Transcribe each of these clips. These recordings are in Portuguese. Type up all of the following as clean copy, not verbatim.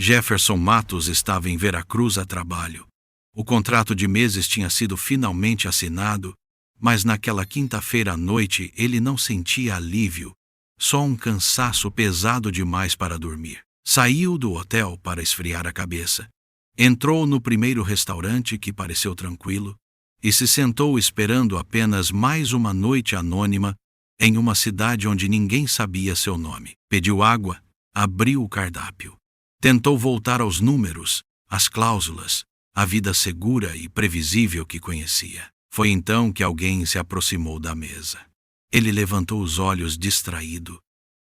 Jefferson Matos estava em Veracruz a trabalho. O contrato de meses tinha sido finalmente assinado, mas naquela quinta-feira à noite ele não sentia alívio, só um cansaço pesado demais para dormir. Saiu do hotel para esfriar a cabeça. Entrou no primeiro restaurante que pareceu tranquilo e se sentou esperando apenas mais uma noite anônima em uma cidade onde ninguém sabia seu nome. Pediu água, abriu o cardápio. Tentou voltar aos números, às cláusulas, à vida segura e previsível que conhecia. Foi então que alguém se aproximou da mesa. Ele levantou os olhos distraído,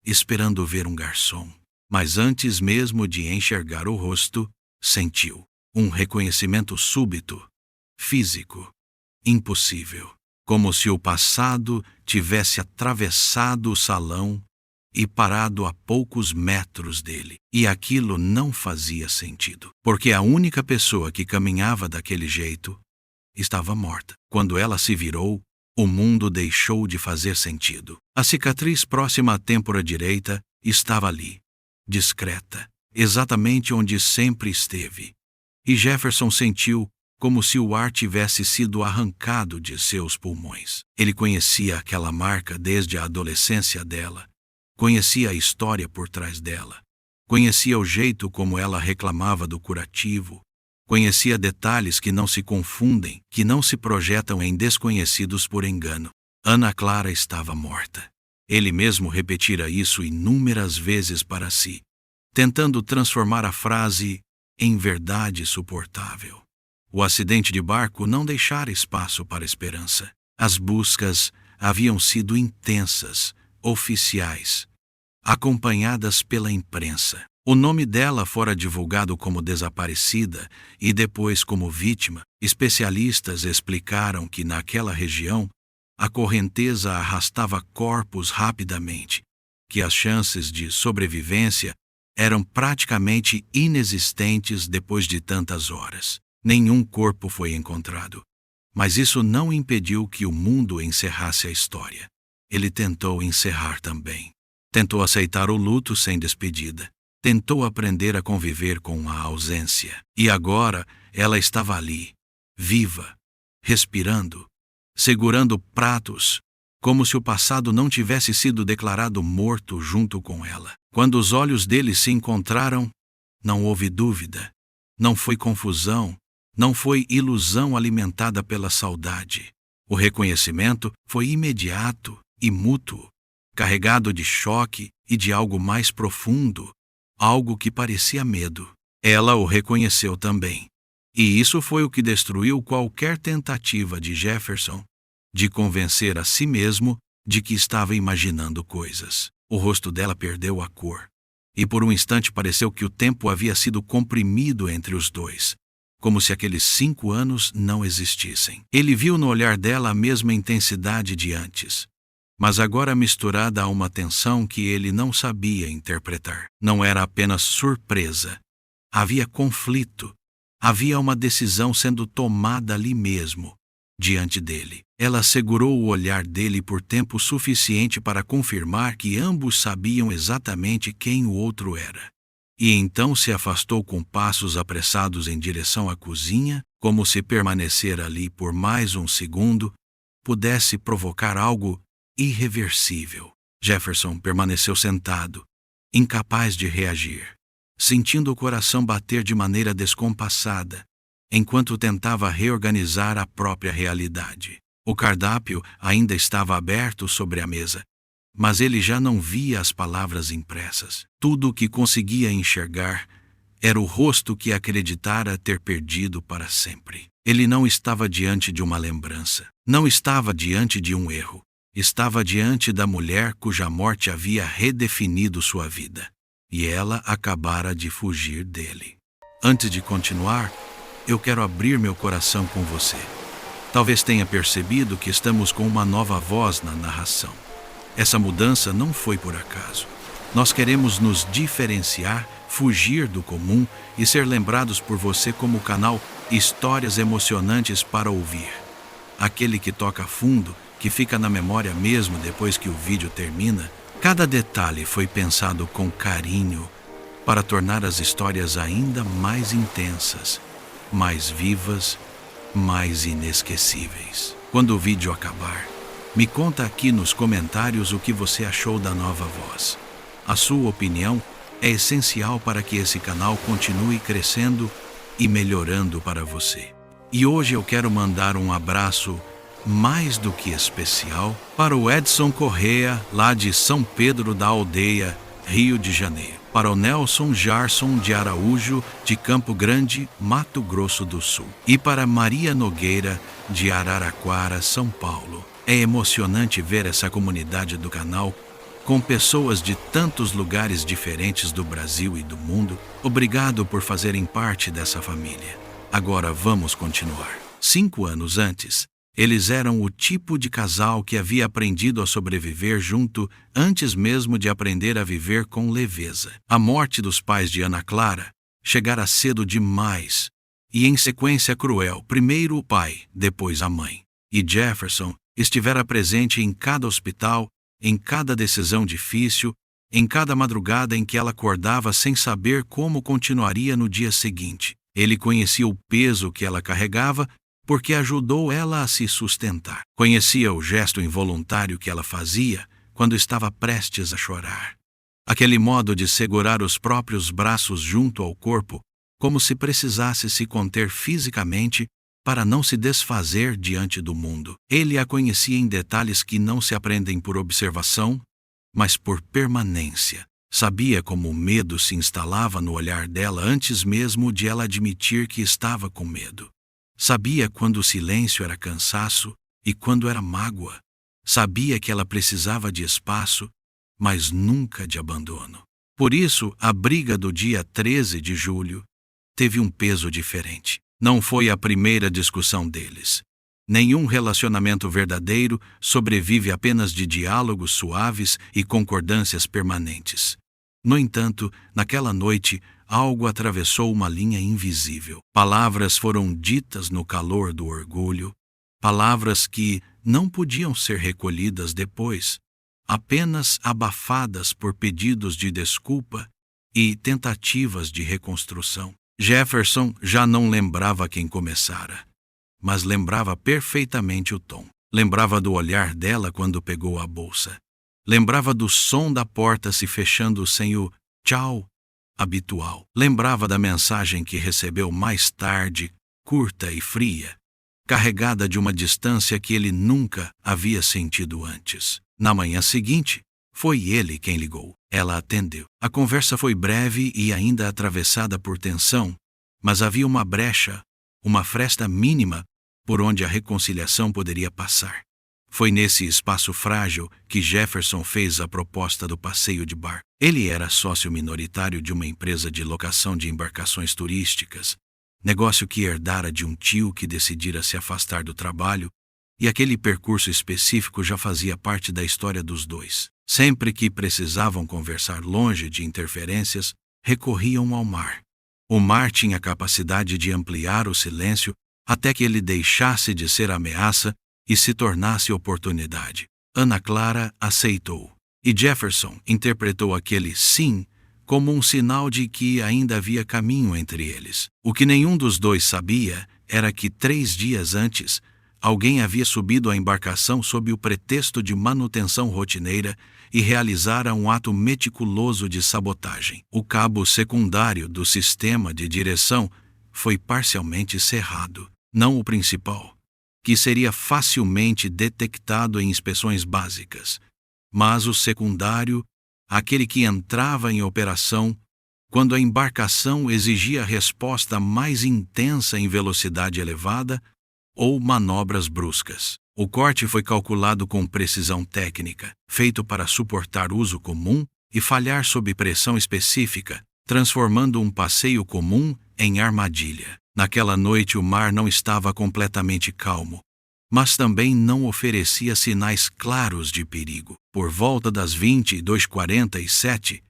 esperando ver um garçom. Mas antes mesmo de enxergar o rosto, sentiu um reconhecimento súbito, físico, impossível. Como se o passado tivesse atravessado o salão e parado a poucos metros dele. E aquilo não fazia sentido, porque a única pessoa que caminhava daquele jeito estava morta. Quando ela se virou, o mundo deixou de fazer sentido. A cicatriz próxima à têmpora direita estava ali, discreta, exatamente onde sempre esteve. E Jefferson sentiu como se o ar tivesse sido arrancado de seus pulmões. Ele conhecia aquela marca desde a adolescência dela. Conhecia a história por trás dela. Conhecia o jeito como ela reclamava do curativo. Conhecia detalhes que não se confundem, que não se projetam em desconhecidos por engano. Ana Clara estava morta. Ele mesmo repetira isso inúmeras vezes para si, tentando transformar a frase em verdade suportável. O acidente de barco não deixara espaço para esperança. As buscas haviam sido intensas, oficiais, acompanhadas pela imprensa. O nome dela fora divulgado como desaparecida e depois como vítima. Especialistas explicaram que naquela região a correnteza arrastava corpos rapidamente, que as chances de sobrevivência eram praticamente inexistentes depois de tantas horas. Nenhum corpo foi encontrado, mas isso não impediu que o mundo encerrasse a história. Ele tentou encerrar também. Tentou aceitar o luto sem despedida. Tentou aprender a conviver com a ausência. E agora ela estava ali, viva, respirando, segurando pratos, como se o passado não tivesse sido declarado morto junto com ela. Quando os olhos dele se encontraram, não houve dúvida, não foi confusão, não foi ilusão alimentada pela saudade. O reconhecimento foi imediato e mútuo, carregado de choque e de algo mais profundo, algo que parecia medo. Ela o reconheceu também. E isso foi o que destruiu qualquer tentativa de Jefferson de convencer a si mesmo de que estava imaginando coisas. O rosto dela perdeu a cor. E por um instante pareceu que o tempo havia sido comprimido entre os dois, como se aqueles 5 anos não existissem. Ele viu no olhar dela a mesma intensidade de antes, mas agora misturada a uma tensão que ele não sabia interpretar. Não era apenas surpresa. Havia conflito. Havia uma decisão sendo tomada ali mesmo, diante dele. Ela segurou o olhar dele por tempo suficiente para confirmar que ambos sabiam exatamente quem o outro era. E então se afastou com passos apressados em direção à cozinha, como se permanecer ali por mais um segundo pudesse provocar algo irreversível. Jefferson permaneceu sentado, incapaz de reagir, sentindo o coração bater de maneira descompassada, enquanto tentava reorganizar a própria realidade. O cardápio ainda estava aberto sobre a mesa, mas ele já não via as palavras impressas. Tudo o que conseguia enxergar era o rosto que acreditara ter perdido para sempre. Ele não estava diante de uma lembrança, não estava diante de um erro. Estava diante da mulher cuja morte havia redefinido sua vida, e ela acabara de fugir dele. Antes de continuar, eu quero abrir meu coração com você. Talvez tenha percebido que estamos com uma nova voz na narração. Essa mudança não foi por acaso. Nós queremos nos diferenciar, fugir do comum e ser lembrados por você como o canal Histórias Emocionantes para Ouvir. Aquele que toca fundo, que fica na memória mesmo depois que o vídeo termina. Cada detalhe foi pensado com carinho para tornar as histórias ainda mais intensas, mais vivas, mais inesquecíveis. Quando o vídeo acabar, me conta aqui nos comentários o que você achou da nova voz. A sua opinião é essencial para que esse canal continue crescendo e melhorando para você. E hoje eu quero mandar um abraço mais do que especial para o Edson Correa, lá de São Pedro da Aldeia, Rio de Janeiro. Para o Nelson Jarson de Araújo, de Campo Grande, Mato Grosso do Sul. E para Maria Nogueira, de Araraquara, São Paulo. É emocionante ver essa comunidade do canal com pessoas de tantos lugares diferentes do Brasil e do mundo. Obrigado por fazerem parte dessa família. Agora vamos continuar. 5 anos antes, eles eram o tipo de casal que havia aprendido a sobreviver junto antes mesmo de aprender a viver com leveza. A morte dos pais de Ana Clara chegara cedo demais e em sequência cruel, primeiro o pai, depois a mãe. E Jefferson estivera presente em cada hospital, em cada decisão difícil, em cada madrugada em que ela acordava sem saber como continuaria no dia seguinte. Ele conhecia o peso que ela carregava porque ajudou ela a se sustentar. Conhecia o gesto involuntário que ela fazia quando estava prestes a chorar. Aquele modo de segurar os próprios braços junto ao corpo, como se precisasse se conter fisicamente para não se desfazer diante do mundo. Ele a conhecia em detalhes que não se aprendem por observação, mas por permanência. Sabia como o medo se instalava no olhar dela antes mesmo de ela admitir que estava com medo. Sabia quando o silêncio era cansaço e quando era mágoa. Sabia que ela precisava de espaço, mas nunca de abandono. Por isso, a briga do dia 13 de julho teve um peso diferente. Não foi a primeira discussão deles. Nenhum relacionamento verdadeiro sobrevive apenas de diálogos suaves e concordâncias permanentes. No entanto, naquela noite, algo atravessou uma linha invisível. Palavras foram ditas no calor do orgulho, palavras que não podiam ser recolhidas depois, apenas abafadas por pedidos de desculpa e tentativas de reconstrução. Jefferson já não lembrava quem começara, mas lembrava perfeitamente o tom. Lembrava do olhar dela quando pegou a bolsa. Lembrava do som da porta se fechando sem o tchau habitual. Lembrava da mensagem que recebeu mais tarde, curta e fria, carregada de uma distância que ele nunca havia sentido antes. Na manhã seguinte, foi ele quem ligou. Ela atendeu. A conversa foi breve e ainda atravessada por tensão, mas havia uma brecha, uma fresta mínima por onde a reconciliação poderia passar. Foi nesse espaço frágil que Jefferson fez a proposta do passeio de barco. Ele era sócio minoritário de uma empresa de locação de embarcações turísticas, negócio que herdara de um tio que decidira se afastar do trabalho, e aquele percurso específico já fazia parte da história dos dois. Sempre que precisavam conversar longe de interferências, recorriam ao mar. O mar tinha a capacidade de ampliar o silêncio até que ele deixasse de ser ameaça e se tornasse oportunidade. Ana Clara aceitou, e Jefferson interpretou aquele sim como um sinal de que ainda havia caminho entre eles. O que nenhum dos dois sabia era que 3 dias antes, alguém havia subido à embarcação sob o pretexto de manutenção rotineira e realizara um ato meticuloso de sabotagem. O cabo secundário do sistema de direção foi parcialmente cerrado, não o principal, que seria facilmente detectado em inspeções básicas, mas o secundário, aquele que entrava em operação quando a embarcação exigia resposta mais intensa em velocidade elevada ou manobras bruscas. O corte foi calculado com precisão técnica, feito para suportar uso comum e falhar sob pressão específica, transformando um passeio comum em armadilha. Naquela noite o mar não estava completamente calmo, mas também não oferecia sinais claros de perigo. Por volta das 22h47,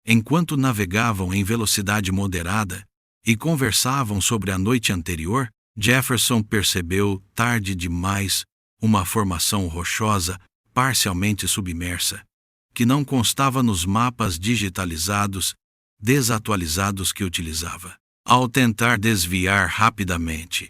enquanto navegavam em velocidade moderada e conversavam sobre a noite anterior, Jefferson percebeu, tarde demais, uma formação rochosa, parcialmente submersa, que não constava nos mapas digitalizados desatualizados que utilizava. Ao tentar desviar rapidamente,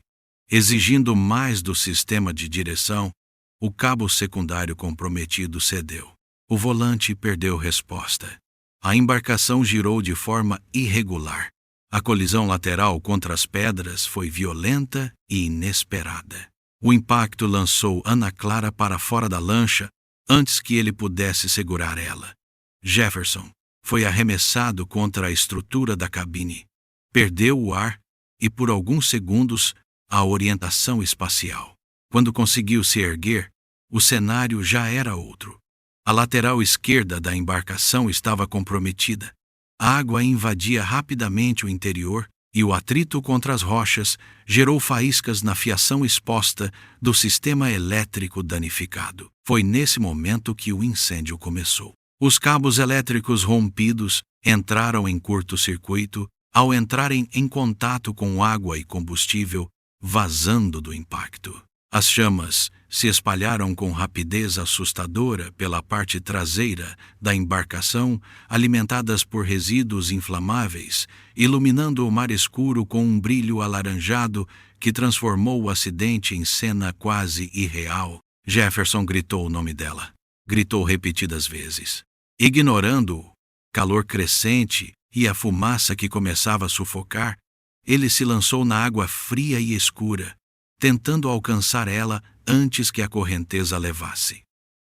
exigindo mais do sistema de direção, o cabo secundário comprometido cedeu. O volante perdeu resposta. A embarcação girou de forma irregular. A colisão lateral contra as pedras foi violenta e inesperada. O impacto lançou Ana Clara para fora da lancha antes que ele pudesse segurar ela. Jefferson foi arremessado contra a estrutura da cabine. Perdeu o ar e, por alguns segundos, a orientação espacial. Quando conseguiu se erguer, o cenário já era outro. A lateral esquerda da embarcação estava comprometida. A água invadia rapidamente o interior e o atrito contra as rochas gerou faíscas na fiação exposta do sistema elétrico danificado. Foi nesse momento que o incêndio começou. Os cabos elétricos rompidos entraram em curto-circuito ao entrarem em contato com água e combustível, vazando do impacto. As chamas se espalharam com rapidez assustadora pela parte traseira da embarcação, alimentadas por resíduos inflamáveis, iluminando o mar escuro com um brilho alaranjado que transformou o acidente em cena quase irreal. Jefferson gritou o nome dela. Gritou repetidas vezes. Ignorando o calor crescente e a fumaça que começava a sufocar, ele se lançou na água fria e escura, tentando alcançar ela antes que a correnteza levasse.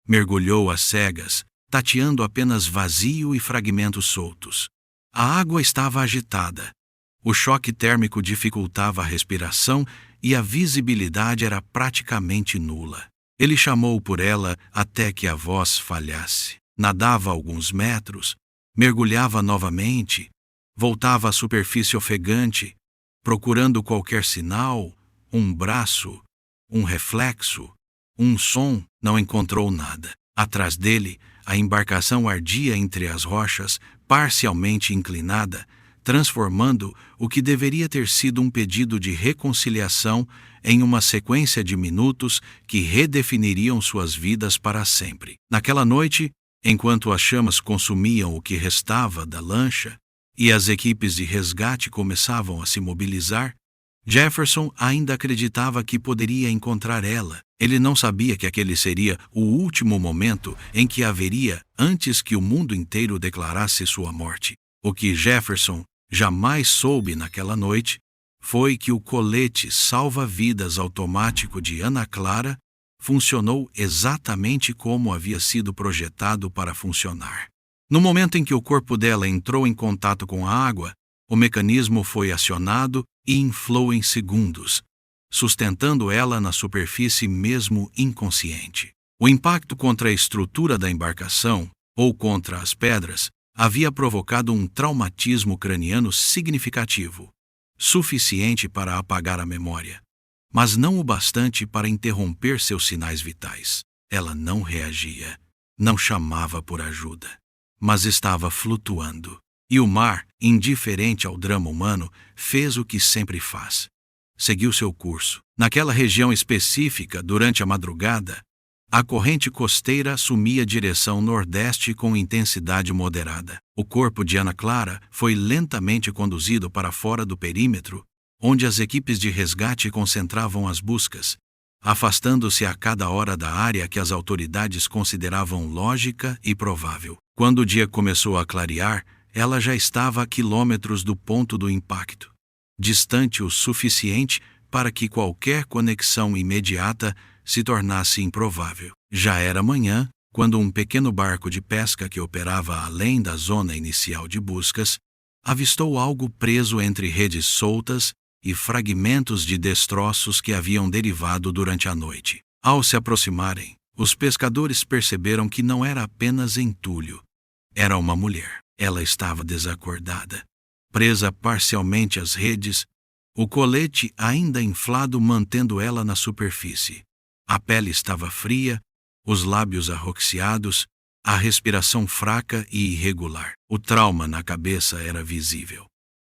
Mergulhou às cegas, tateando apenas vazio e fragmentos soltos. A água estava agitada. O choque térmico dificultava a respiração e a visibilidade era praticamente nula. Ele chamou por ela até que a voz falhasse. Nadava alguns metros, mergulhava novamente, voltava à superfície ofegante, procurando qualquer sinal, um braço, um reflexo, um som. Não encontrou nada. Atrás dele, a embarcação ardia entre as rochas, parcialmente inclinada, transformando o que deveria ter sido um pedido de reconciliação em uma sequência de minutos que redefiniriam suas vidas para sempre. Naquela noite, enquanto as chamas consumiam o que restava da lancha e as equipes de resgate começavam a se mobilizar, Jefferson ainda acreditava que poderia encontrar ela. Ele não sabia que aquele seria o último momento em que a veria antes que o mundo inteiro declarasse sua morte. O que Jefferson jamais soube naquela noite foi que o colete salva-vidas automático de Ana Clara funcionou exatamente como havia sido projetado para funcionar. No momento em que o corpo dela entrou em contato com a água, o mecanismo foi acionado e inflou em segundos, sustentando ela na superfície mesmo inconsciente. O impacto contra a estrutura da embarcação, ou contra as pedras, havia provocado um traumatismo craniano significativo, suficiente para apagar a memória, mas não o bastante para interromper seus sinais vitais. Ela não reagia, não chamava por ajuda, mas estava flutuando. E o mar, indiferente ao drama humano, fez o que sempre faz. Seguiu seu curso. Naquela região específica, durante a madrugada, a corrente costeira assumia direção nordeste com intensidade moderada. O corpo de Ana Clara foi lentamente conduzido para fora do perímetro, onde as equipes de resgate concentravam as buscas, afastando-se a cada hora da área que as autoridades consideravam lógica e provável. Quando o dia começou a clarear, ela já estava a quilômetros do ponto do impacto, distante o suficiente para que qualquer conexão imediata se tornasse improvável. Já era manhã, quando um pequeno barco de pesca que operava além da zona inicial de buscas avistou algo preso entre redes soltas e fragmentos de destroços que haviam derivado durante a noite. Ao se aproximarem, os pescadores perceberam que não era apenas entulho. Era uma mulher. Ela estava desacordada, presa parcialmente às redes, o colete ainda inflado mantendo ela na superfície. A pele estava fria, os lábios arroxeados, a respiração fraca e irregular. O trauma na cabeça era visível.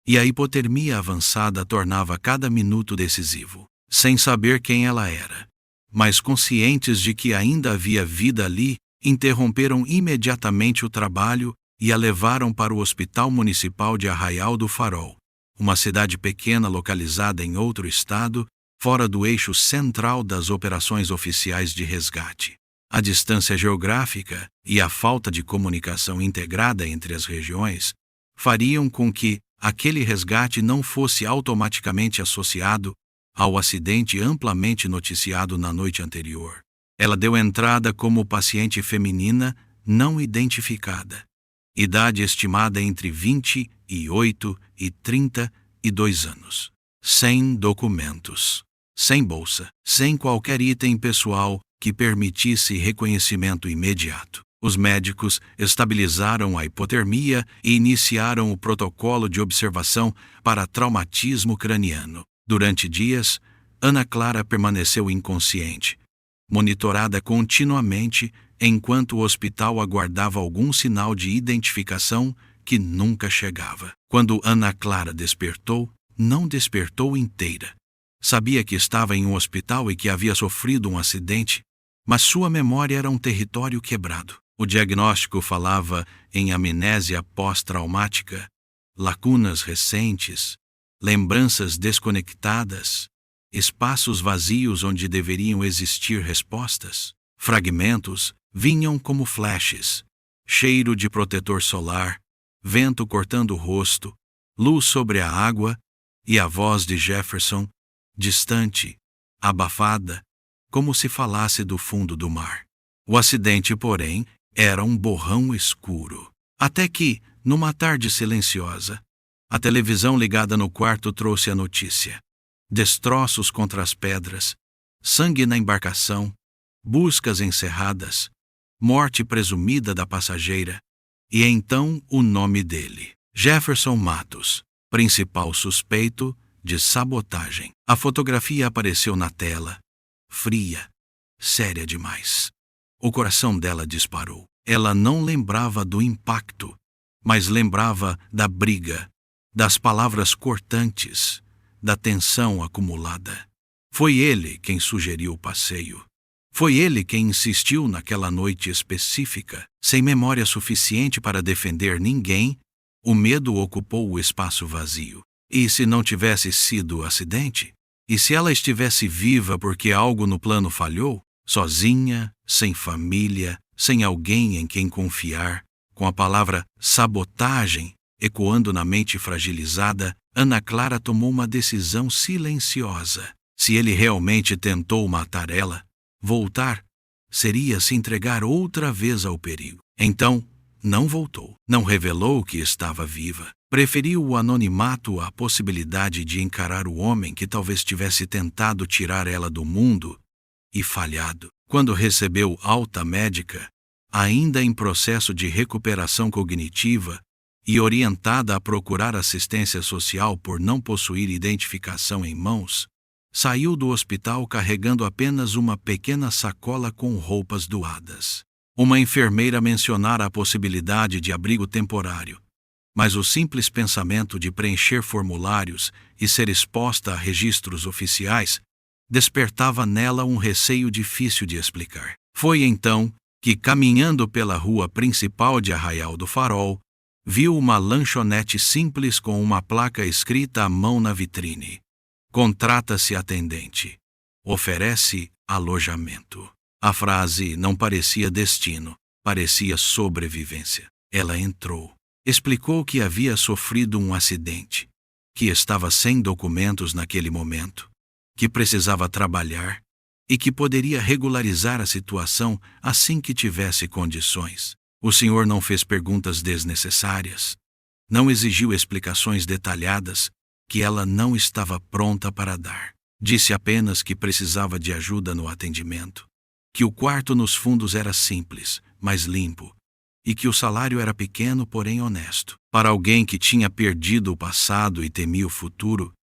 E a hipotermia avançada tornava cada minuto decisivo. Sem saber quem ela era, mas conscientes de que ainda havia vida ali, interromperam imediatamente o trabalho e a levaram para o Hospital Municipal de Arraial do Farol, uma cidade pequena localizada em outro estado, fora do eixo central das operações oficiais de resgate. A distância geográfica e a falta de comunicação integrada entre as regiões fariam com que aquele resgate não fosse automaticamente associado ao acidente amplamente noticiado na noite anterior. Ela deu entrada como paciente feminina não identificada, idade estimada entre 28 e 32 anos, sem documentos, sem bolsa, sem qualquer item pessoal que permitisse reconhecimento imediato. Os médicos estabilizaram a hipotermia e iniciaram o protocolo de observação para traumatismo craniano. Durante dias, Ana Clara permaneceu inconsciente, monitorada continuamente, enquanto o hospital aguardava algum sinal de identificação que nunca chegava. Quando Ana Clara despertou, não despertou inteira. Sabia que estava em um hospital e que havia sofrido um acidente, mas sua memória era um território quebrado. O diagnóstico falava em amnésia pós-traumática, lacunas recentes, lembranças desconectadas, espaços vazios onde deveriam existir respostas. Fragmentos vinham como flashes, cheiro de protetor solar, vento cortando o rosto, luz sobre a água e a voz de Jefferson, distante, abafada, como se falasse do fundo do mar. O acidente, porém, era um borrão escuro. Até que, numa tarde silenciosa, a televisão ligada no quarto trouxe a notícia. Destroços contra as pedras, sangue na embarcação, buscas encerradas, morte presumida da passageira, e então o nome dele, Jefferson Matos, principal suspeito de sabotagem. A fotografia apareceu na tela, fria, séria demais. O coração dela disparou. Ela não lembrava do impacto, mas lembrava da briga, das palavras cortantes, da tensão acumulada. Foi ele quem sugeriu o passeio. Foi ele quem insistiu naquela noite específica. Sem memória suficiente para defender ninguém, o medo ocupou o espaço vazio. E se não tivesse sido acidente? E se ela estivesse viva porque algo no plano falhou? Sozinha, sem família, sem alguém em quem confiar, com a palavra sabotagem ecoando na mente fragilizada, Ana Clara tomou uma decisão silenciosa. Se ele realmente tentou matar ela, voltar seria se entregar outra vez ao perigo. Então, não voltou. Não revelou que estava viva. Preferiu o anonimato à possibilidade de encarar o homem que talvez tivesse tentado tirar ela do mundo e falhado. Quando recebeu alta médica, ainda em processo de recuperação cognitiva e orientada a procurar assistência social por não possuir identificação em mãos, saiu do hospital carregando apenas uma pequena sacola com roupas doadas. Uma enfermeira mencionara a possibilidade de abrigo temporário, mas o simples pensamento de preencher formulários e ser exposta a registros oficiais despertava nela um receio difícil de explicar. Foi então que, caminhando pela rua principal de Arraial do Farol, viu uma lanchonete simples com uma placa escrita à mão na vitrine. Contrata-se atendente. Oferece alojamento. A frase não parecia destino, parecia sobrevivência. Ela entrou. Explicou que havia sofrido um acidente, que estava sem documentos naquele momento, que precisava trabalhar e que poderia regularizar a situação assim que tivesse condições. O senhor não fez perguntas desnecessárias, não exigiu explicações detalhadas que ela não estava pronta para dar. Disse apenas que precisava de ajuda no atendimento, que o quarto nos fundos era simples, mas limpo, e que o salário era pequeno, porém honesto. Para alguém que tinha perdido o passado e temia o futuro,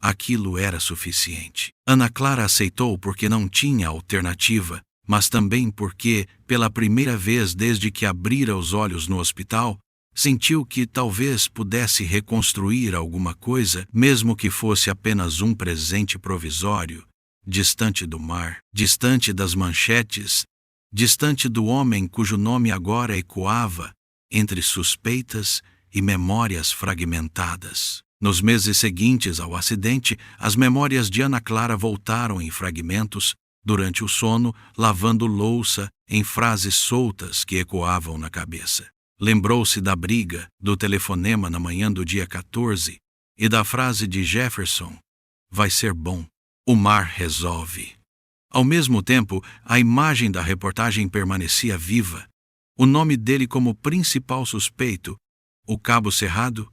aquilo era suficiente. Ana Clara aceitou porque não tinha alternativa, mas também porque, pela primeira vez desde que abrira os olhos no hospital, sentiu que talvez pudesse reconstruir alguma coisa, mesmo que fosse apenas um presente provisório, distante do mar, distante das manchetes, distante do homem cujo nome agora ecoava entre suspeitas e memórias fragmentadas. Nos meses seguintes ao acidente, as memórias de Ana Clara voltaram em fragmentos, durante o sono, lavando louça, em frases soltas que ecoavam na cabeça. Lembrou-se da briga, do telefonema na manhã do dia 14 e da frase de Jefferson: "Vai ser bom. O mar resolve." Ao mesmo tempo, a imagem da reportagem permanecia viva. O nome dele como principal suspeito, o cabo cerrado,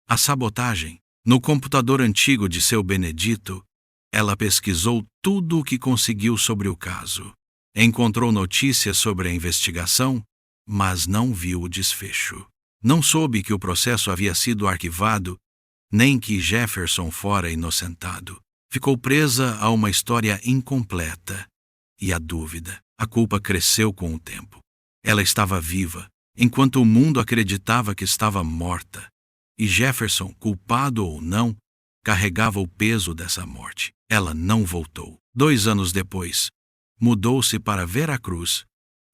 a sabotagem. No computador antigo de seu Benedito, ela pesquisou tudo o que conseguiu sobre o caso. Encontrou notícias sobre a investigação, mas não viu o desfecho. Não soube que o processo havia sido arquivado, nem que Jefferson fora inocentado. Ficou presa a uma história incompleta. E a dúvida, a culpa cresceu com o tempo. Ela estava viva, enquanto o mundo acreditava que estava morta. E Jefferson, culpado ou não, carregava o peso dessa morte. Ela não voltou. 2 anos depois, mudou-se para Veracruz,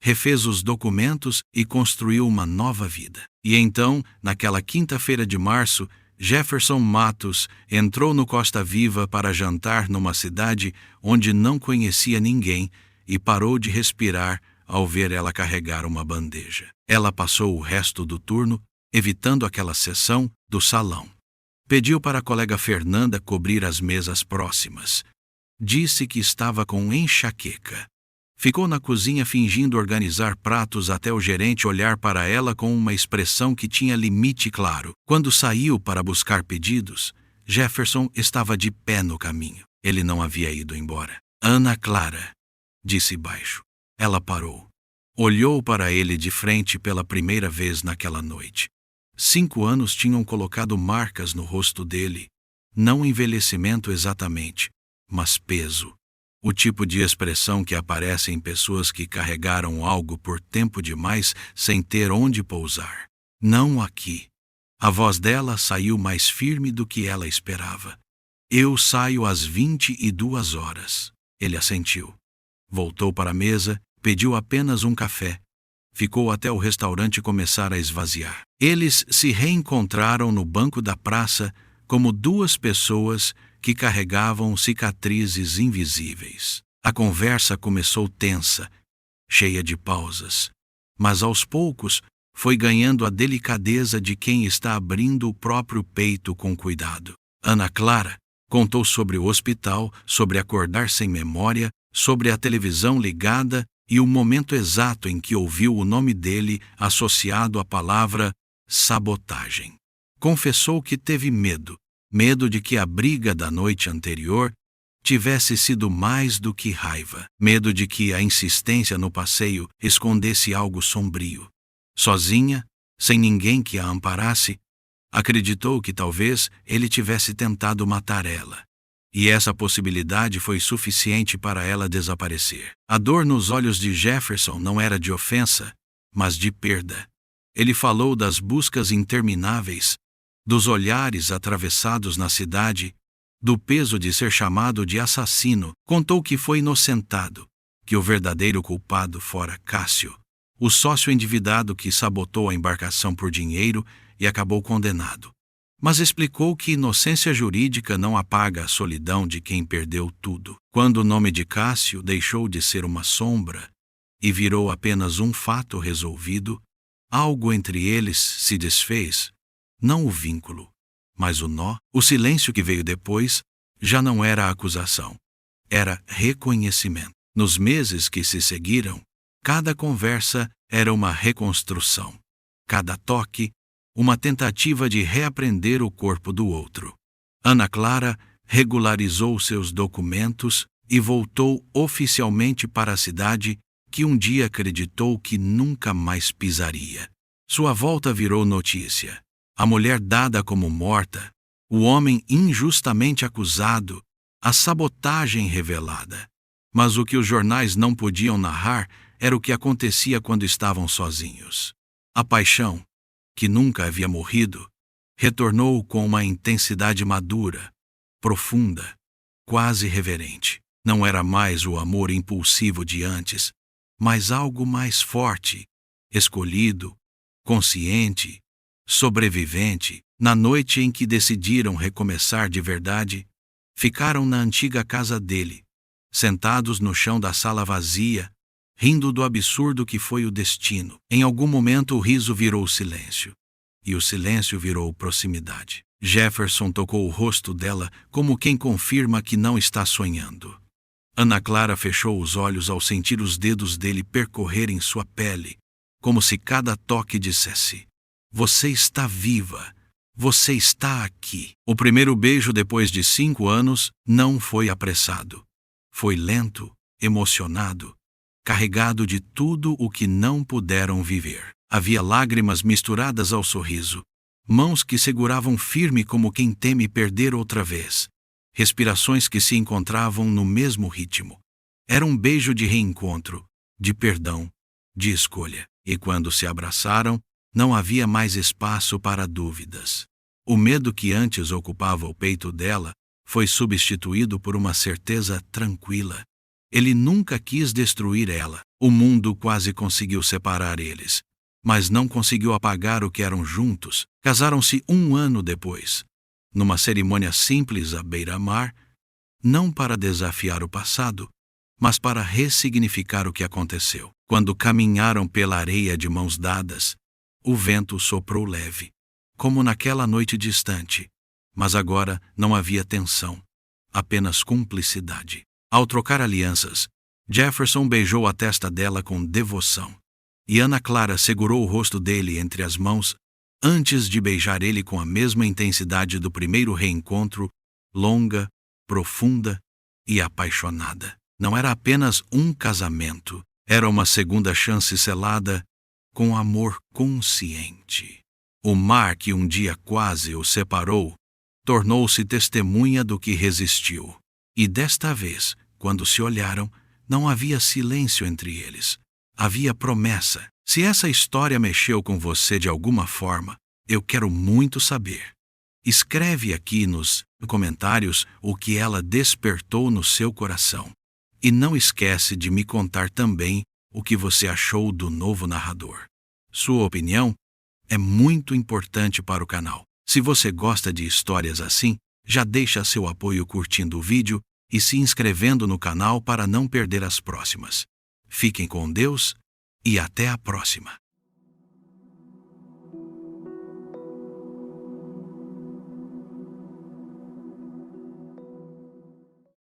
refez os documentos e construiu uma nova vida. E então, naquela quinta-feira de março, Jefferson Matos entrou no Costa Viva para jantar numa cidade onde não conhecia ninguém e parou de respirar ao ver ela carregar uma bandeja. Ela passou o resto do turno evitando aquela seção do salão. Pediu para a colega Fernanda cobrir as mesas próximas. Disse que estava com enxaqueca. Ficou na cozinha fingindo organizar pratos até o gerente olhar para ela com uma expressão que tinha limite claro. Quando saiu para buscar pedidos, Jefferson estava de pé no caminho. Ele não havia ido embora. "Ana Clara", disse baixo. Ela parou. Olhou para ele de frente pela primeira vez naquela noite. 5 anos tinham colocado marcas no rosto dele. Não envelhecimento exatamente, mas peso. O tipo de expressão que aparece em pessoas que carregaram algo por tempo demais sem ter onde pousar. "Não aqui." A voz dela saiu mais firme do que ela esperava. "Eu saio às 22 horas." Ele assentiu. Voltou para a mesa, pediu apenas um café. Ficou até o restaurante começar a esvaziar. Eles se reencontraram no banco da praça como 2 pessoas que carregavam cicatrizes invisíveis. A conversa começou tensa, cheia de pausas, mas aos poucos foi ganhando a delicadeza de quem está abrindo o próprio peito com cuidado. Ana Clara contou sobre o hospital, sobre acordar sem memória, sobre a televisão ligada e o momento exato em que ouviu o nome dele associado à palavra sabotagem. Confessou que teve medo de que a briga da noite anterior tivesse sido mais do que raiva, medo de que a insistência no passeio escondesse algo sombrio. Sozinha, sem ninguém que a amparasse, acreditou que talvez ele tivesse tentado matar ela. E essa possibilidade foi suficiente para ela desaparecer. A dor nos olhos de Jefferson não era de ofensa, mas de perda. Ele falou das buscas intermináveis, dos olhares atravessados na cidade, do peso de ser chamado de assassino. Contou que foi inocentado, que o verdadeiro culpado fora Cássio, o sócio endividado que sabotou a embarcação por dinheiro e acabou condenado. Mas explicou que inocência jurídica não apaga a solidão de quem perdeu tudo. Quando o nome de Cássio deixou de ser uma sombra e virou apenas um fato resolvido, algo entre eles se desfez. Não o vínculo, mas o nó. O silêncio que veio depois já não era acusação, era reconhecimento. Nos meses que se seguiram, cada conversa era uma reconstrução. Cada toque, uma tentativa de reaprender o corpo do outro. Ana Clara regularizou seus documentos e voltou oficialmente para a cidade que um dia acreditou que nunca mais pisaria. Sua volta virou notícia. A mulher dada como morta, o homem injustamente acusado, a sabotagem revelada. Mas o que os jornais não podiam narrar era o que acontecia quando estavam sozinhos. A paixão, que nunca havia morrido, retornou com uma intensidade madura, profunda, quase reverente. Não era mais o amor impulsivo de antes, mas algo mais forte, escolhido, consciente, sobrevivente. Na noite em que decidiram recomeçar de verdade, ficaram na antiga casa dele, sentados no chão da sala vazia, rindo do absurdo que foi o destino. Em algum momento o riso virou silêncio, e o silêncio virou proximidade. Jefferson tocou o rosto dela como quem confirma que não está sonhando. Ana Clara fechou os olhos ao sentir os dedos dele percorrerem sua pele, como se cada toque dissesse: "Você está viva. Você está aqui." O primeiro beijo depois de 5 anos não foi apressado. Foi lento, emocionado, carregado de tudo o que não puderam viver. Havia lágrimas misturadas ao sorriso, mãos que seguravam firme como quem teme perder outra vez, respirações que se encontravam no mesmo ritmo. Era um beijo de reencontro, de perdão, de escolha. E quando se abraçaram, não havia mais espaço para dúvidas. O medo que antes ocupava o peito dela foi substituído por uma certeza tranquila. Ele nunca quis destruir ela. O mundo quase conseguiu separar eles, mas não conseguiu apagar o que eram juntos. Casaram-se 1 ano depois, numa cerimônia simples à beira-mar, não para desafiar o passado, mas para ressignificar o que aconteceu. Quando caminharam pela areia de mãos dadas, o vento soprou leve, como naquela noite distante, mas agora não havia tensão, apenas cumplicidade. Ao trocar alianças, Jefferson beijou a testa dela com devoção, e Ana Clara segurou o rosto dele entre as mãos antes de beijar ele com a mesma intensidade do primeiro reencontro, longa, profunda e apaixonada. Não era apenas um casamento, era uma segunda chance selada com amor consciente. O mar que um dia quase o separou tornou-se testemunha do que resistiu. E desta vez, quando se olharam, não havia silêncio entre eles. Havia promessa. Se essa história mexeu com você de alguma forma, eu quero muito saber. Escreve aqui nos comentários o que ela despertou no seu coração. E não esquece de me contar também o que você achou do novo narrador. Sua opinião é muito importante para o canal. Se você gosta de histórias assim, já deixa seu apoio curtindo o vídeo e se inscrevendo no canal para não perder as próximas. Fiquem com Deus e até a próxima.